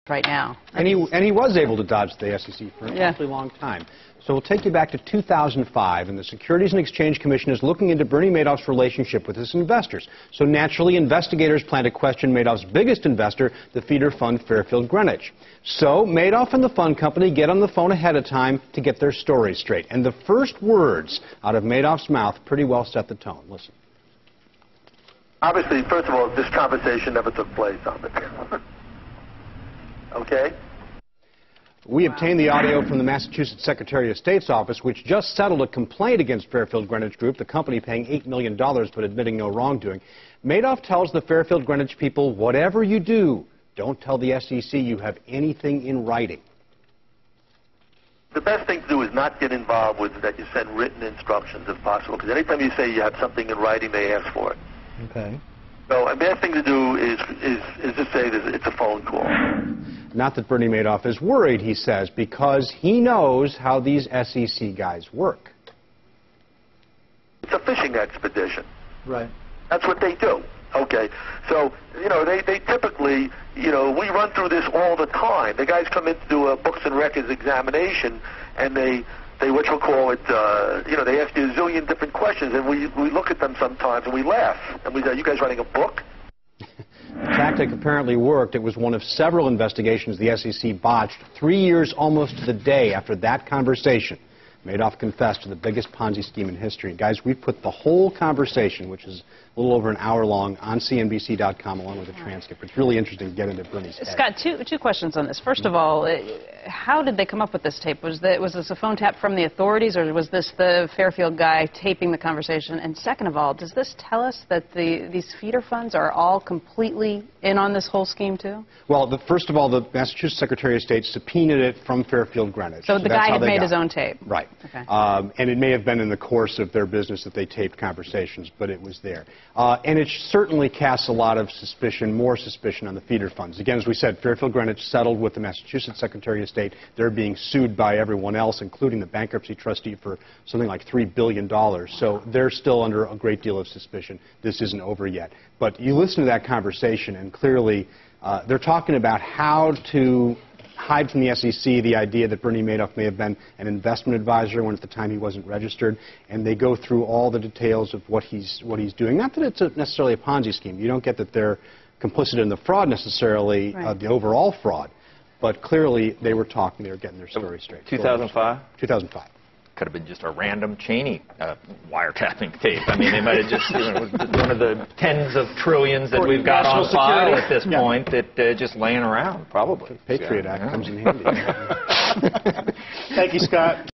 right now. And he was able to dodge the SEC for an awfully long time. So we'll take you back to 2005, and the Securities and Exchange Commission is looking into Bernie Madoff's relationship with his investors. So naturally, investigators plan to question Madoff's biggest investor, the feeder fund Fairfield Greenwich. So Madoff and the fund company get on the phone ahead of time to get their story straight. And the first words out of Madoff's mouth pretty well set the tone. Listen. Obviously, first of all, this conversation never took place on the Okay? We obtained the audio from the Massachusetts Secretary of State's office, which just settled a complaint against Fairfield Greenwich Group, the company paying $8 million but admitting no wrongdoing. Madoff tells the Fairfield Greenwich people, whatever you do, don't tell the SEC you have anything in writing. The best thing to do is not get involved with that. You send written instructions if possible, because anytime you say you have something in writing, they ask for it. Okay. So the best thing to do is just say it's a phone call. Not that Bernie Madoff is worried, he says, because he knows how these SEC guys work. It's a fishing expedition. Right. That's what they do. Okay. So, they typically, we run through this all the time. The guys come in to do a books and records examination, and they what you call it, they ask you a zillion different questions, and we look at them sometimes and we laugh. And we say, are you guys writing a book? The tactic apparently worked. It was one of several investigations the SEC botched 3 years almost to the day after that conversation. Madoff confessed to the biggest Ponzi scheme in history. And guys, we've put the whole conversation, which is a little over an hour long, on CNBC.com along with a transcript. It's really interesting to get into Bernie's head. Scott, two questions on this. First of all, how did they come up with this tape? Was this a phone tap from the authorities, or was this the Fairfield guy taping the conversation? And second of all, does this tell us that these feeder funds are all completely in on this whole scheme too? Well, first of all, the Massachusetts Secretary of State subpoenaed it from Fairfield Greenwich. So the guy had made his own tape? Right. Okay. And it may have been in the course of their business that they taped conversations, but it was there. And it certainly casts a lot of suspicion, more suspicion on the feeder funds. Again, as we said, Fairfield Greenwich settled with the Massachusetts Secretary of State. They're being sued by everyone else, including the bankruptcy trustee, for something like $3 billion. So they're still under a great deal of suspicion. This isn't over yet. But you listen to that conversation, and clearly they're talking about how to hide from the SEC the idea that Bernie Madoff may have been an investment advisor when at the time he wasn't registered, and they go through all the details of what he's doing. Not that it's necessarily a Ponzi scheme. You don't get that they're complicit in the fraud necessarily, the overall fraud, but clearly they were getting their story straight. 2005? 2005. Could have been just a random Cheney wiretapping tape. I mean, they might have just, one of the tens of trillions that we've got on file at this point that just laying around, probably. The Patriot Act comes in handy. Thank you, Scott.